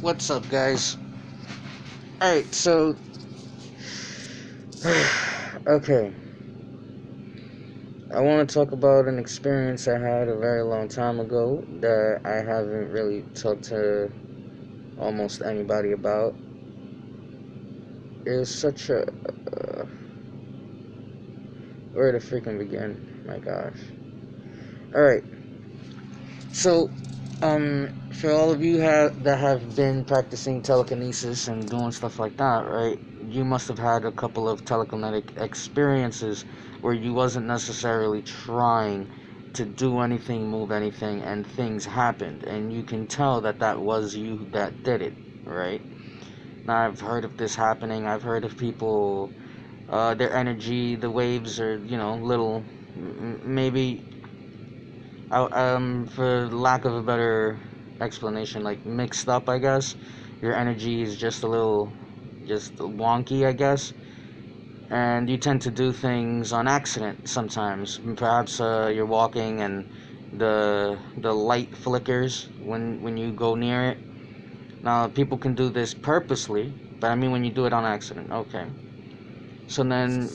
What's up, guys? Alright, so. Okay. I want to talk about an experience I had a very long time ago that I haven't really talked to almost anybody about. It was such a. Where to freaking begin? My gosh. Alright. So, for all of you that have been practicing telekinesis and doing stuff like that, right? You must have had a couple of telekinetic experiences where you wasn't necessarily trying to do anything, move anything, and things happened, and you can tell that was you that did it, right? Now, I've heard of this happening. I've heard of people, their energy, the waves are, little, maybe for lack of a better explanation, like mixed up, I guess. Your energy is just a little, just wonky, I guess. And you tend to do things on accident sometimes. Perhaps you're walking and the light flickers when you go near it. Now, people can do this purposely, but I mean when you do it on accident. Okay. So then,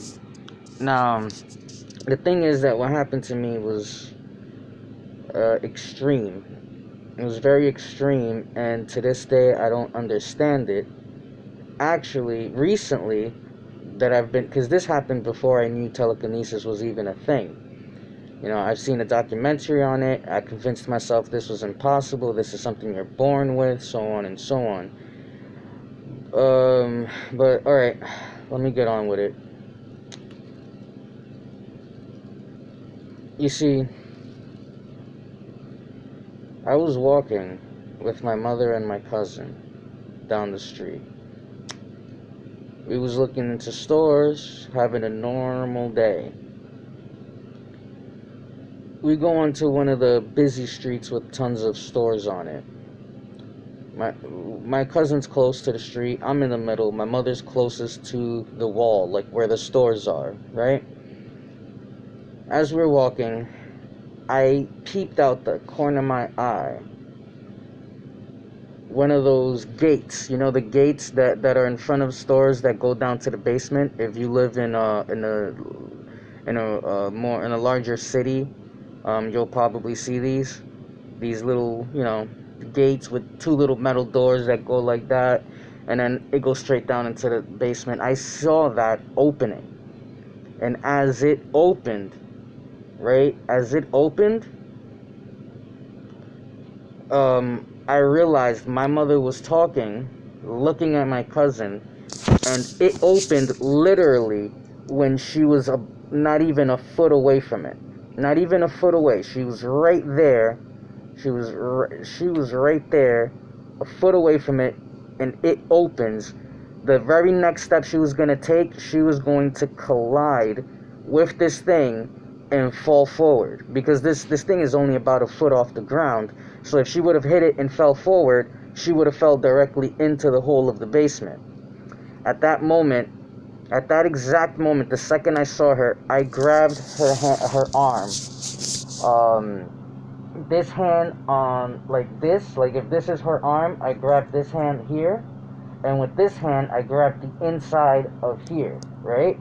now, the thing is that what happened to me was extreme. It was very extreme, and to this day I don't understand it. Actually, recently, that I've been, because this happened before I knew telekinesis was even a thing. I've seen a documentary on it. I convinced myself this was impossible. This is something you're born with, so on and so on. But all right, let me get on with it. You see, I was walking with my mother and my cousin down the street. We was looking into stores, having a normal day. We go onto one of the busy streets with tons of stores on it. My cousin's close to the street. I'm in the middle. My mother's closest to the wall, like where the stores are, right? As we're walking, I peeped out the corner of my eye one of those gates, the gates that are in front of stores that go down to the basement. If you live in a larger city, you'll probably see these little, gates with two little metal doors that go like that, and then it goes straight down into the basement. I saw that opening, and as it opened, I realized my mother was talking, looking at my cousin, and it opened literally when she was not even a foot away from it. Not even a foot away. She was right there. She was right there, a foot away from it, and it opens. The very next step she was going to take, she was going to collide with this thing and fall forward, because this thing is only about a foot off the ground. So if she would have hit it and fell forward, she would have fell directly into the hole of the basement. At that exact moment, the second I saw her, I grabbed her arm. This hand like this, like if this is her arm, I grabbed this hand here, and with this hand, I grabbed the inside of here, right?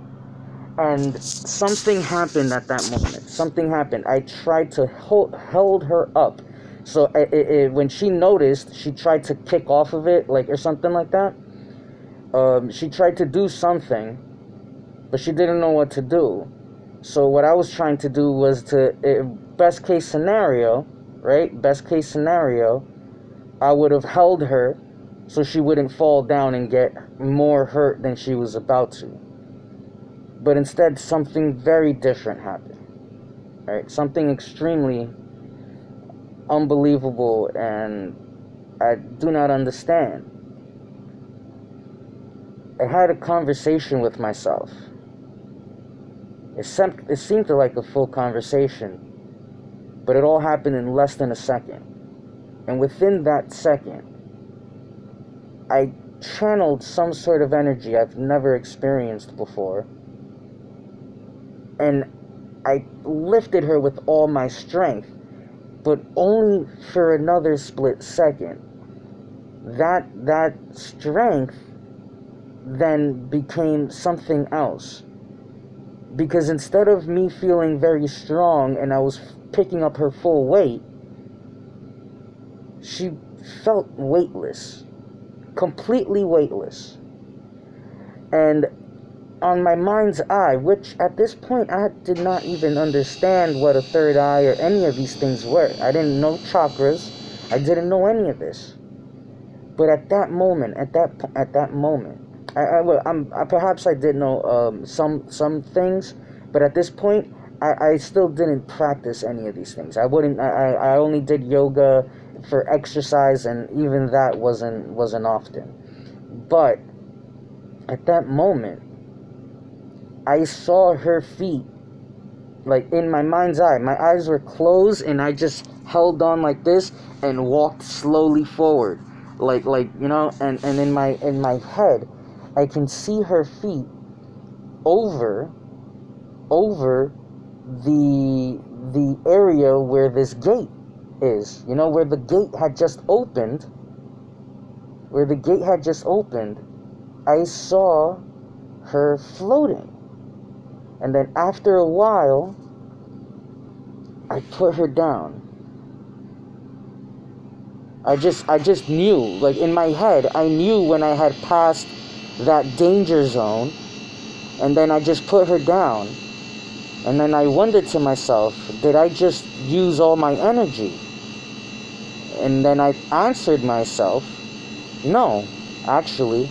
And something happened at that moment. Something happened. I tried to hold her up. So when she noticed, she tried to kick off of it, or something like that. She tried to do something, but she didn't know what to do. So what I was trying to do was best case scenario, right? Best case scenario, I would have held her so she wouldn't fall down and get more hurt than she was about to. But instead, something very different happened, right? Something extremely unbelievable, and I do not understand. I had a conversation with myself. It seemed like a full conversation, but it all happened in less than a second. And within that second, I channeled some sort of energy I've never experienced before, and I lifted her with all my strength, but only for another split second. that strength then became something else. Because instead of me feeling very strong and I was picking up her full weight, she felt weightless. Completely weightless. And on my mind's eye, which at this point I did not even understand what a third eye or any of these things were. I didn't know chakras. I didn't know any of this. But at that moment, perhaps I did know some things, but at this point, I still didn't practice any of these things. I only did yoga for exercise, and even that wasn't often. But at that moment, I saw her feet, like in my mind's eye. My eyes were closed, and I just held on like this and walked slowly forward, like you know. And in my head, I can see her feet over the area where this gate is. You know, where the gate had just opened. I saw her floating. And then after a while, I put her down. I just knew, like in my head, I knew when I had passed that danger zone, and then I just put her down. And then I wondered to myself, did I just use all my energy? And then I answered myself, no, actually,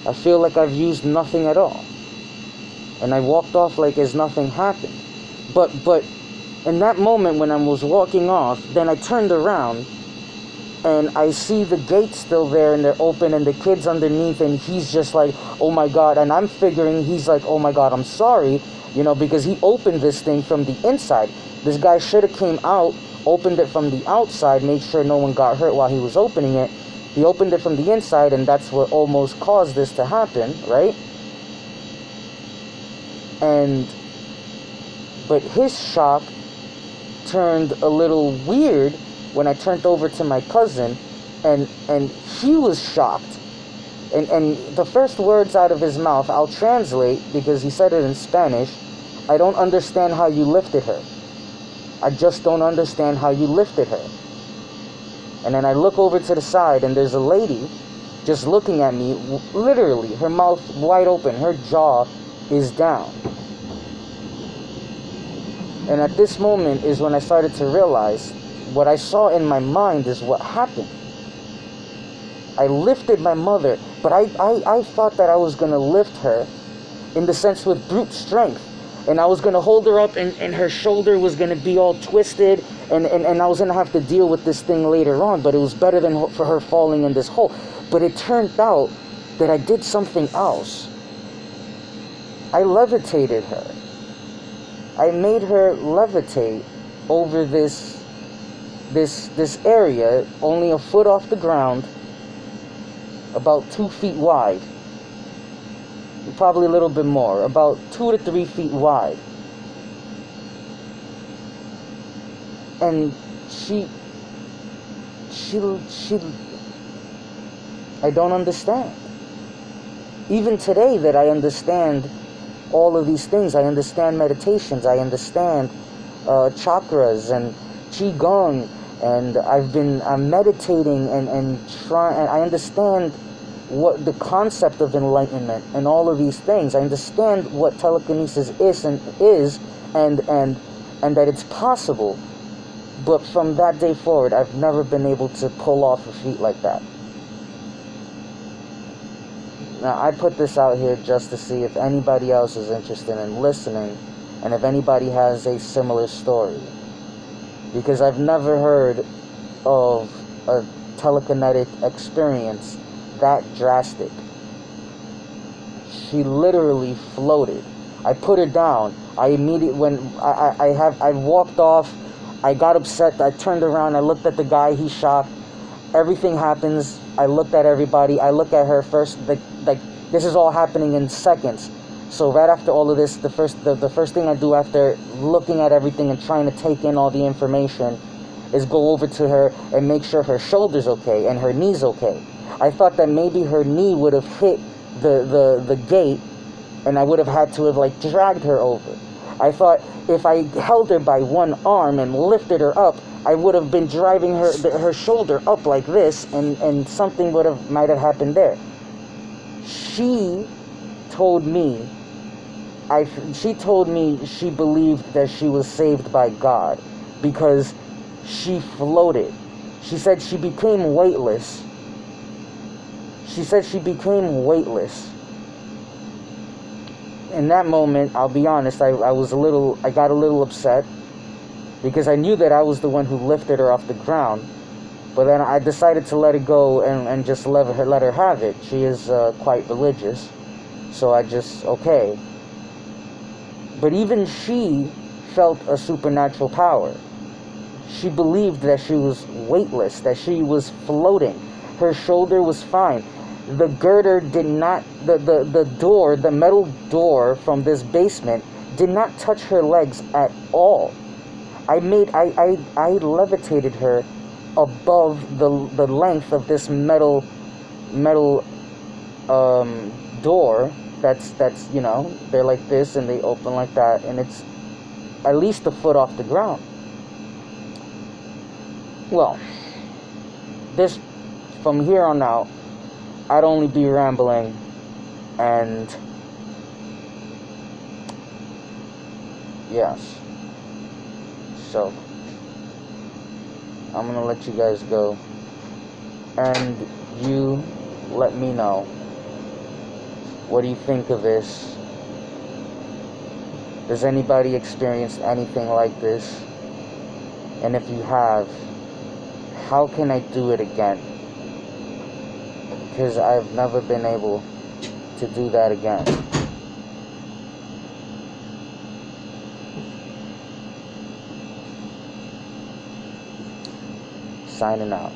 I feel like I've used nothing at all. And I walked off like as nothing happened. But in that moment when I was walking off, then I turned around and I see the gate still there and they're open and the kid's underneath, and he's just like, oh my God. And I'm figuring he's like, oh my God, I'm sorry, you know, because he opened this thing from the inside. This guy should have came out, opened it from the outside, made sure no one got hurt while he was opening it. He opened it from the inside, and that's what almost caused this to happen, right? But his shock turned a little weird when I turned over to my cousin, and he was shocked. And the first words out of his mouth, I'll translate because he said it in Spanish, I don't understand how you lifted her. I just don't understand how you lifted her. And then I look over to the side, and there's a lady just looking at me, literally, her mouth wide open, her jaw is down. And at this moment is when I started to realize what I saw in my mind is what happened. I lifted my mother, but I thought that I was going to lift her in the sense with brute strength. And I was going to hold her up, and her shoulder was going to be all twisted, and I was going to have to deal with this thing later on, but it was better than for her falling in this hole. But it turned out that I did something else. I levitated her. I made her levitate over this area, only a foot off the ground, about 2 feet wide. Probably a little bit more, about 2 to 3 feet wide. And she I don't understand. Even today that I understand all of these things, I understand meditations, I understand chakras and qigong, and I'm meditating and trying, and I understand what the concept of enlightenment and all of these things. I understand what telekinesis is and that it's possible. But from that day forward, I've never been able to pull off a feat like that. Now, I put this out here just to see if anybody else is interested in listening, and if anybody has a similar story. Because I've never heard of a telekinetic experience that drastic. She literally floated. I put her down. I walked off. I got upset. I turned around. I looked at the guy. He's shocked. Everything happens. I looked at everybody. I look at her first. Like this is all happening in seconds. So right after all of this, the first thing I do after looking at everything and trying to take in all the information is go over to her and make sure her shoulder's okay and her knee's okay. I thought that maybe her knee would have hit the gate, and I would have had to have like dragged her over. I thought if I held her by one arm and lifted her up, I would have been driving her shoulder up like this, and something might have happened there. She told me she believed that she was saved by God because she floated. She said she became weightless. She said she became weightless. In that moment, I'll be honest, I got a little upset because I knew that I was the one who lifted her off the ground. But then I decided to let it go and just let her have it. She is quite religious, so I just, okay. But even she felt a supernatural power. She believed that she was weightless, that she was floating. Her shoulder was fine. The girder did not, the metal door from this basement did not touch her legs at all. I levitated her above the length of this metal door that's you know, they're like this and they open like that, and it's at least a foot off the ground. Well, this, from here on out, I'd only be rambling, and yes, so I'm gonna let you guys go, and you let me know, what do you think of this? Does anybody experience anything like this? And if you have, how can I do it again? Because I've never been able to do that again. Signing out.